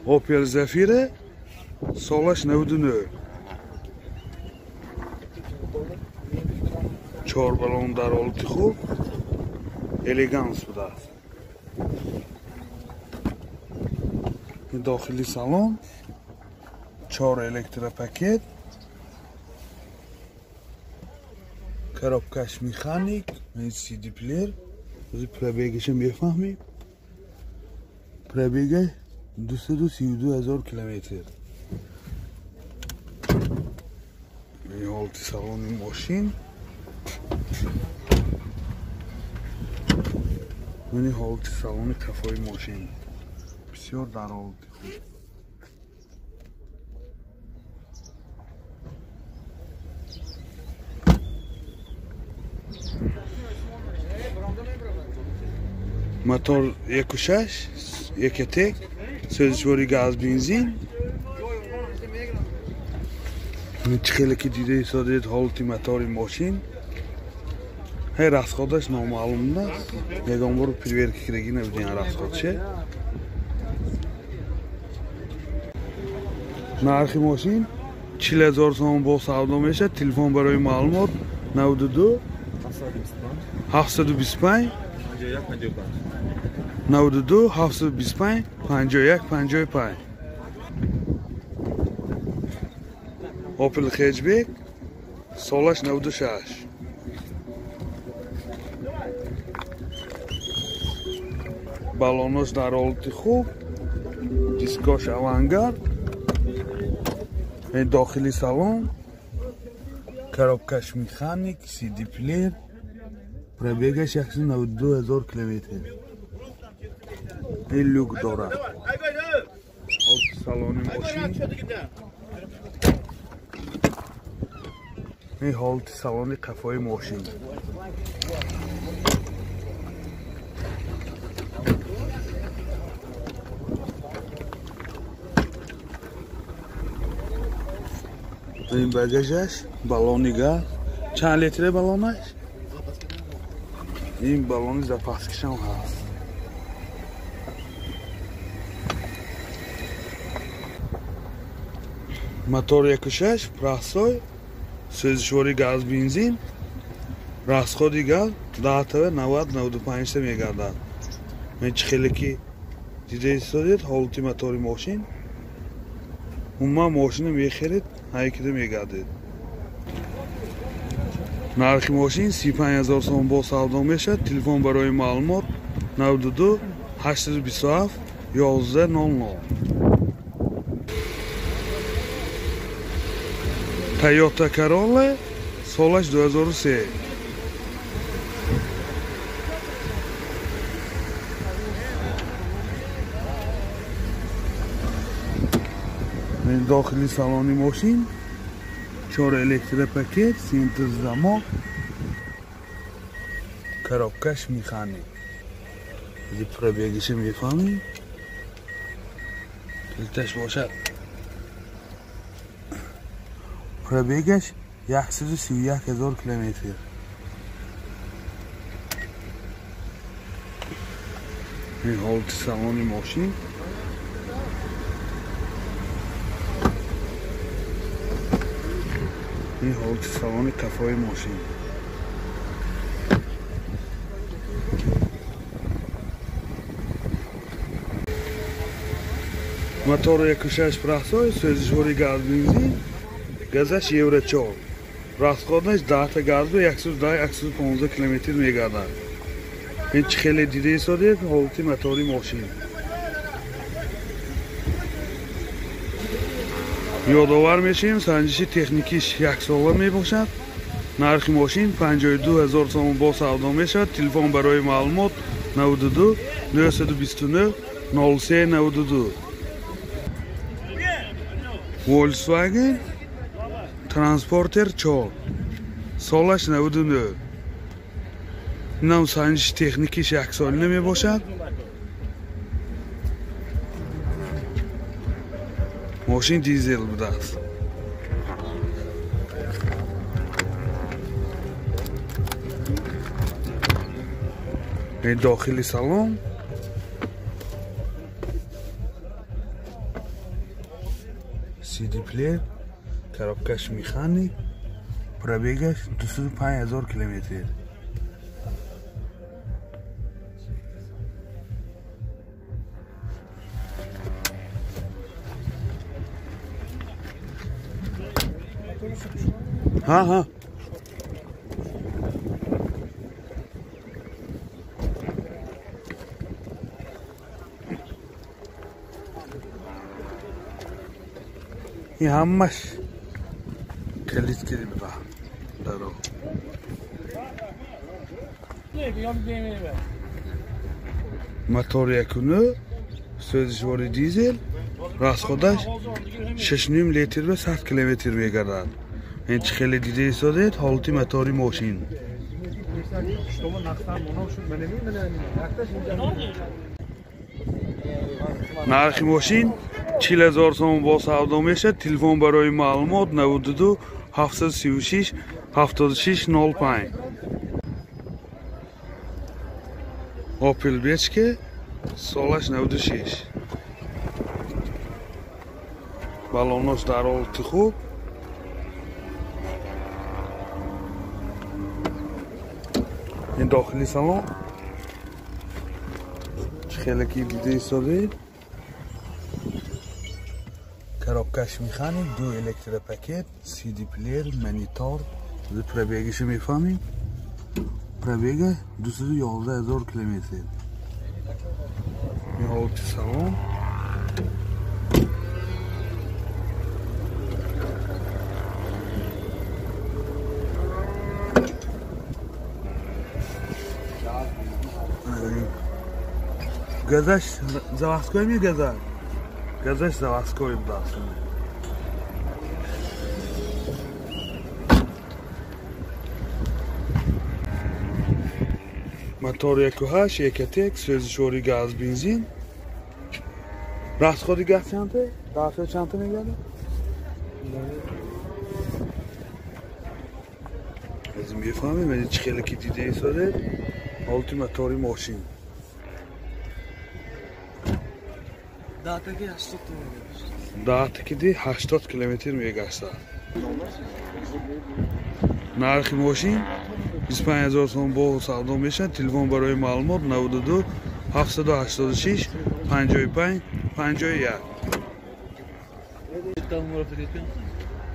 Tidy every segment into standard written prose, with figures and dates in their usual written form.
Opel Zafira سالش 99. 4 بالون در حالت خوب الیگانس بوده است. این داخلی سالن 4 الکترا پاکت، коробкаш механик، سی دی پلیر. بذار پرابیگش هم بفهمیم. پرابیگ 232,000 کیلومتر. این حالت سالن ماشین، این حالت سالن کفای ماشین بسیار در حالت خوب. موتور 1.6 یک تک، سوزشواری گاز بنزین. خیلی که دیده ایستادید حالت موتور ماشین هی راسخودش نامعلوم است. یگان بار پریورکی کرگی نبودین راسخودشه. نرخ ماشین 40,000 تومان با سودا میشه. تلفن برای معلومات 92 725 92 725 51 55. Opel hatchback سالش 96. بالونش در حالت خوب، دیسکاش اوانگارد. این داخلی سالن коробкаш مکانیک، سی دی پلیر. پرابیگش 192,000 کیلومتر. این لوک دارد. سالن ماشین، این حالت سالن قفای ماشین. این بگاژش بالونی گاز. چند لیتره بالونش؟ این بالونی زپاسکش هم هست. موتور 1.6 پراسوی، سوزشواری گاز بنزین، راسخودی گاز 10 90 95 میگردد. من خیلی که دیده ایستادید حالت موتور ماشین. اما ماشین میخرید هایکده میگردید. نرخ ماشین 35,000 تومان با سودا میشه. تلفن برای معلومات 92 827 1100. Toyota Corolla سالش 2003. این داخلی سالن ماشین 4 الکترا پاکت، سینتر زمان، коробкаш مکانیک. این پرابیگش میفهمیم. کلتش باشد. پرابیگش 131,000 کیلومتر. این حالت سالن ماشین. این حالت سالن کفای ماشین. موتور 1.6 پراسوی، سوزشواری گاز بنزین، گازش یورو 4. راسخودش 10 تا گاز به 110 115 کیلومتر میگردد. این خیلی دیده ایستادید حالت موتور ماشین. یادآور میشیم سنجش تکنیکیش 1 ساله میباشد. نرخ ماشین 52,000 تومان با سودا میشد. تلفن برای معلومات 92 929 0392. Volkswagen Transporter 4 سالش 99. اینم سنجش تکنیکیش 1 ساله میباشد. ماشین دیزل بوده است. این داخلی سالن CD player коробкаш механик пробегаш 25000 километр ها این همش کلید کردیم درو موتور یکونه سوزشواری دیزل راست خودش 6.5 لیتر به 100 کیلومتر میگردد این خیلی دیده ایستاده حالتی موتوری ماشین نرخ ماشین 40,000 سوم با سودا میشه تلفن برای معلومات 92 736 76 05 اوپل بیچکه سالش 96 بالونش در حالت خوب این داخلی سالن خیلی کی دیده ایستاده коробкаш механик 2 электропакет CD плеер монитор пробегиш мефамим пробега 211000 километр ҳолати салон газаш заводской мегаза газаш заводской даст мотор 1.8 1.1 سوزشواری گاز بنزین راست خودی گاز چنده داخل چنده میگرده از این میفهمیم من هیچ خیلی که دیده ایستاده حالتی موتوری ماشین داعتکی 80 کیلومتر میگشته نرخ ماشین 25000 سوم با سودا میشه تلفن برای معلومات 92 786 55 51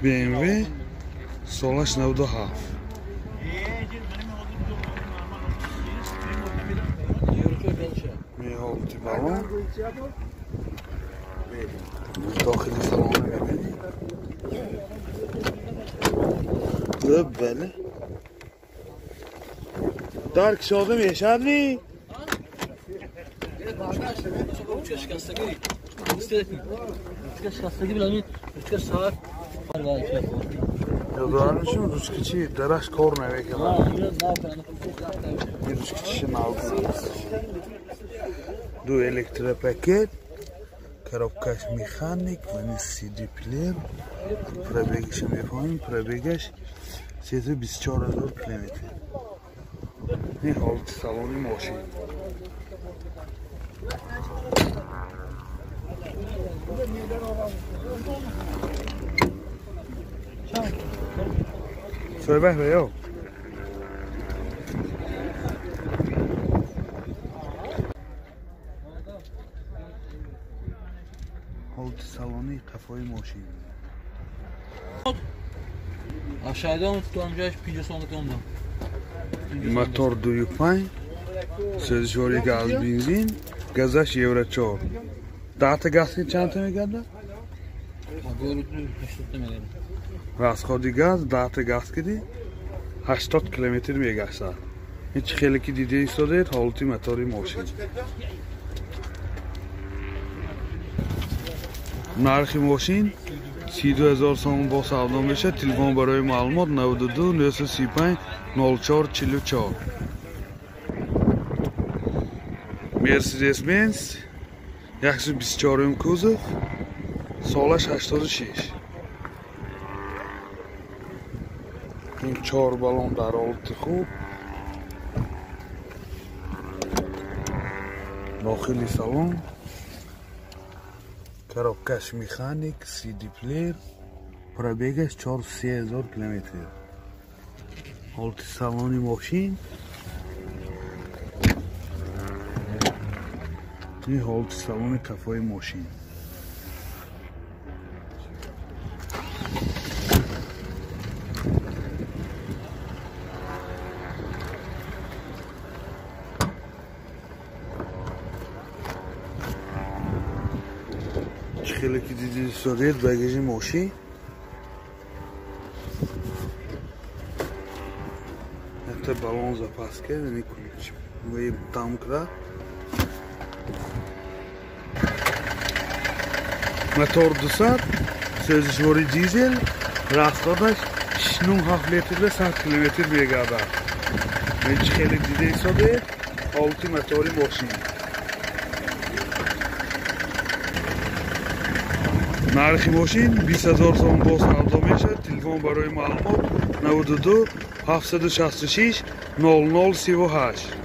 BMW سالش 97 می‌حالتی بالون داخلی سالن می‌بینید بله درک شده میشد نی؟ یادوارمشون روشکی چی درش کار نمیکنه روشکی چی نالکنه دو الکتروپاکت коробкаш механик و CD плеер пробегش میفهمیم пробегش 324,000 کیلومتر این حالت سالانی ماشین صحبه بیاو حالت سالانی قفای ماشین Aşağıdan tutanacağız pide sonraki ondan. Motor 2.5 سوزشواری گاز بنزین گازش یورو 4 داتا گازی چند تا میگرده؟ راست خودی گاز داتا گاز کدی 80 کیلومتر میگشته هیچ خیلی که دیده ایستاده حالتی موتوری ماشین نرخ ماشین 32,000 سوم با سودا میشه تلفن برای معلومات 92 935 04 44 مرسدس بنز 124 کوزوف سالش 86 این 4 بالون در حالت خوب داخلی سالن коробкаш механик, CD плеер, пробегаш 43000 километр. Ҳолати салони мошин. این ҳолати салони кафои мошин. Хеле ки диди историяд багажи мошин. Это баллон запаски, не ключ. Мы тамка. Мотор 200, сӯзишвори дизел, рафтодаш 6.7 литр 100 км мегардад. Мен чи хеле дида ҳисобед, ҳолати мотори мошин. нархи мошин 20000 сом бо савдо мешавад. Телефон барои маълумот 92 766 0038.